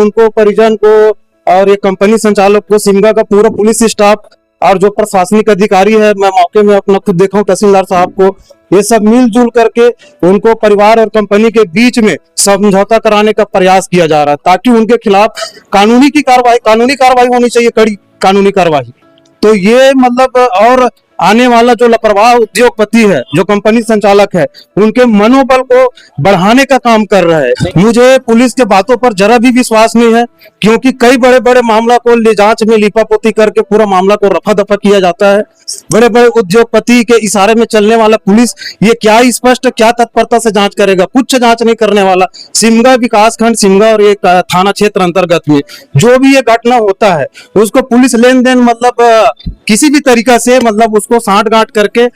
उनको परिजन को और ये कंपनी संचालक को, सिमगा का पूरा पुलिस स्टाफ और जो प्रशासनिक अधिकारी है, मैं मौके में अपना खुद देखा हूँ, तहसीलदार साहब को, ये सब मिलजुल करके उनको परिवार और कंपनी के बीच में समझौता कराने का प्रयास किया जा रहा है, ताकि उनके खिलाफ कानूनी कार्रवाई होनी चाहिए, कड़ी कानूनी कार्रवाई। तो ये मतलब और आने वाला जो लापरवाह उद्योगपति है, जो कंपनी संचालक है, उनके मनोबल को बढ़ाने का काम कर रहा है। मुझे पुलिस के बातों पर जरा भी विश्वास नहीं है, क्योंकि कई बड़े बड़े मामला को ले जांच में लीपापोती करके पूरा मामला को रफा दफा किया जाता है। बड़े बड़े उद्योगपति के इशारे में चलने वाला पुलिस ये क्या स्पष्ट क्या तत्परता से जांच करेगा, कुछ जांच नहीं करने वाला। सिमगा विकास खंड, सिमगा और एक थाना क्षेत्र अंतर्गत में जो भी ये घटना होता है, उसको पुलिस लेन देन मतलब किसी भी तरीका से मतलब उसको साठ गांठ करके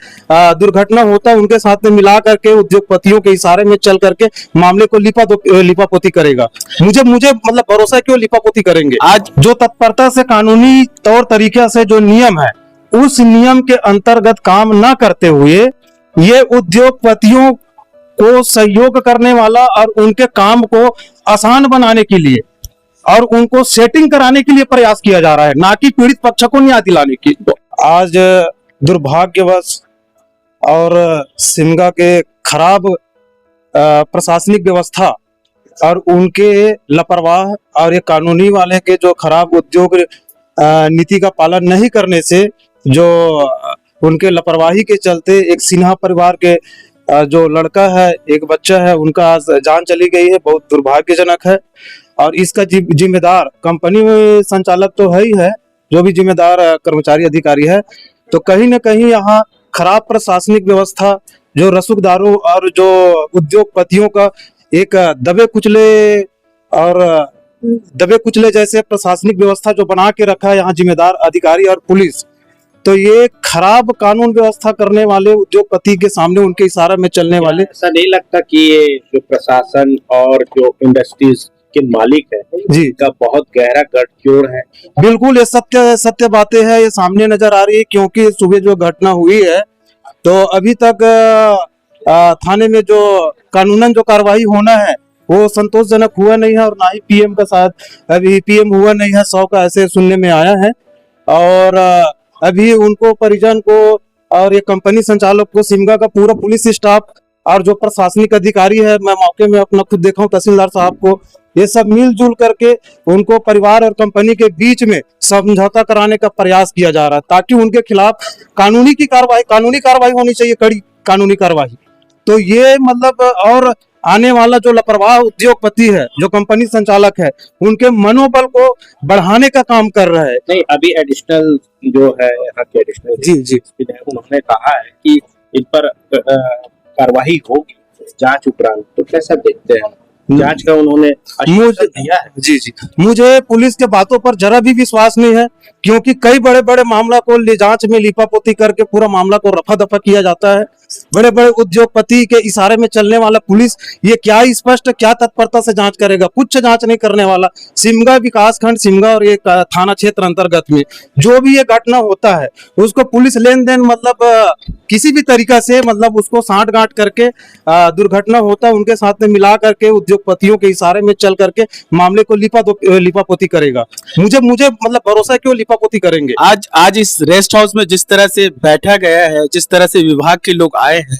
दुर्घटना होता है उनके साथ में मिला करके उद्योगपतियों के इशारे में चल करके मामले को लिपापोती करेगा। मुझे मतलब भरोसा है कि वो लिपापोती करेंगे। आज जो तत्परता से कानूनी तौर तरीके से जो नियम है, उस नियम के अंतर्गत काम ना करते हुए ये उद्योगपतियों को सहयोग करने वाला और उनके काम को आसान बनाने के लिए और उनको सेटिंग कराने के लिए प्रयास किया जा रहा है, ना कि पीड़ित पक्ष को न्याय दिलाने की। तो आज दुर्भाग्यवश और सिमगा के खराब प्रशासनिक व्यवस्था और उनके लापरवाह और ये कानूनी वाले के जो खराब उद्योग नीति का पालन नहीं करने से, जो उनके लापरवाही के चलते एक सिन्हा परिवार के जो लड़का है, एक बच्चा है, उनका आज जान चली गई है, बहुत दुर्भाग्यजनक है। और इसका जिम्मेदार कंपनी में संचालक तो है ही है, जो भी जिम्मेदार कर्मचारी अधिकारी है। तो कहीं न कहीं यहाँ खराब प्रशासनिक व्यवस्था, जो रसूखदारों और जो उद्योगपतियों का एक दबे कुचले जैसे प्रशासनिक व्यवस्था जो बना के रखा है यहाँ जिम्मेदार अधिकारी और पुलिस, तो ये खराब कानून व्यवस्था करने वाले उद्योगपति के सामने उनके इशारा में चलने वाले। ऐसा नहीं लगता कि ये जो प्रशासन और जो इंडस्ट्रीज के मालिक है जी का बहुत गहरा गठजोड़ है? बिल्कुल, ये सत्य बातें हैं, ये सामने नजर आ रही है। क्योंकि सुबह जो घटना हुई है, तो अभी तक थाने में जो कानूनन जो कार्रवाई होना है वो संतोषजनक हुआ नहीं है, और ना ही पीएम का साथ अभी पीएम हुआ नहीं है, 100 का ऐसे सुनने में आया है। और अभी उनको परिजन को और ये कंपनी संचालक को, सिमगा का पूरा पुलिस स्टाफ और जो प्रशासनिक अधिकारी है, मैं मौके में अपना खुद देखा हूँ, तहसीलदार साहब को, ये सब मिलजुल करके उनको परिवार और कंपनी के बीच में समझौता कराने का प्रयास किया जा रहा है, ताकि उनके खिलाफ कानूनी कार्रवाई होनी चाहिए, कड़ी कानूनी कार्रवाई। तो ये मतलब और आने वाला जो लापरवाह उद्योगपति है, जो कंपनी संचालक है, उनके मनोबल को बढ़ाने का काम कर रहा है। नहीं, अभी एडिशनल जो है यहाँ के एडिशनल जी उन्होंने कहा है कि इन पर कार्रवाई होगी जांच उपरांत, तो कैसा देखते हैं? जांच का उन्होंने दिया है। जी मुझे पुलिस के बातों पर जरा भी विश्वास नहीं है, क्योंकि कई बड़े बड़े मामला को ले जांच में लीपापोती करके पूरा मामला को रफा दफा किया जाता है। बड़े बड़े उद्योगपति के इशारे में चलने वाला पुलिस ये क्या स्पष्ट क्या तत्परता से जांच करेगा, कुछ जांच नहीं करने वाला। सिमगा विकास खंड, सिमगा और एक थाना क्षेत्र अंतर्गत में जो भी ये घटना होता है, उसको पुलिस लेन देन मतलब किसी भी तरीका से मतलब उसको साठ गांठ करके दुर्घटना होता है उनके साथ में मिला करके उद्योगपतियों के इशारे में चल करके मामले को लिपापोती करेगा। मुझे मतलब भरोसा है कि वो लिपापोती करेंगे। आज इस रेस्ट हाउस में जिस तरह से बैठा गया है, जिस तरह से विभाग के लोग आए हैं,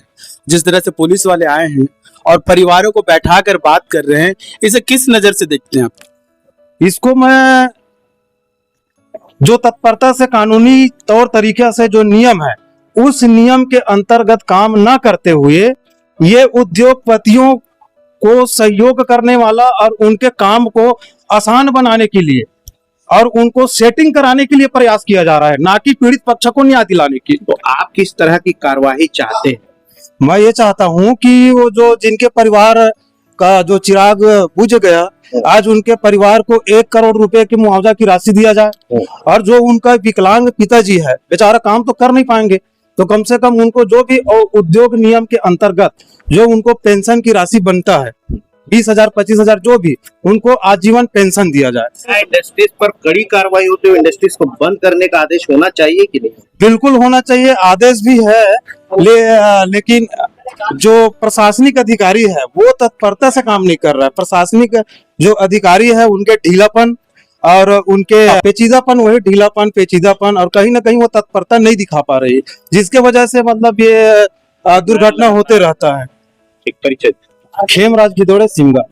जिस तरह से पुलिस वाले आए हैं और परिवारों को बैठा कर बात कर रहे हैं, इसे किस नजर से देखते हैं आप? इसको मैं जो तत्परता से कानूनी तौर तरीके से जो नियम है, उस नियम के अंतर्गत काम ना करते हुए ये उद्योगपतियों को सहयोग करने वाला और उनके काम को आसान बनाने के लिए और उनको सेटिंग कराने के लिए प्रयास किया जा रहा है, ना कि पीड़ित पक्ष को न्याय दिलाने की। तो आप किस तरह की कार्रवाई चाहते हैं? मैं ये चाहता हूं कि वो जो जिनके परिवार का जो चिराग बुझ गया, आज उनके परिवार को 1 करोड़ रुपए की मुआवजा की राशि दिया जाए। और जो उनका विकलांग पिताजी है, बेचारा काम तो कर नहीं पाएंगे, तो कम से कम उनको जो भी उद्योग नियम के अंतर्गत जो उनको पेंशन की राशि बनता है, 20,000 25,000 जो भी, उनको आजीवन पेंशन दिया जाए। इंडस्ट्रीज पर कड़ी कार्रवाई होती है, इंडस्ट्रीज को बंद करने का आदेश होना चाहिए कि नहीं? बिल्कुल होना चाहिए, आदेश भी है, लेकिन जो प्रशासनिक अधिकारी है वो तत्परता से काम नहीं कर रहा है। प्रशासनिक जो अधिकारी है उनके ढीलापन और उनके पेचीदापन, वही ढीलापन पेचीदापन, और कहीं ना कहीं वो तत्परता नहीं दिखा पा रही, जिसके वजह से मतलब ये दुर्घटना होते रहता है। एक परिचय। खेमराज गिदोड़े सिमगा।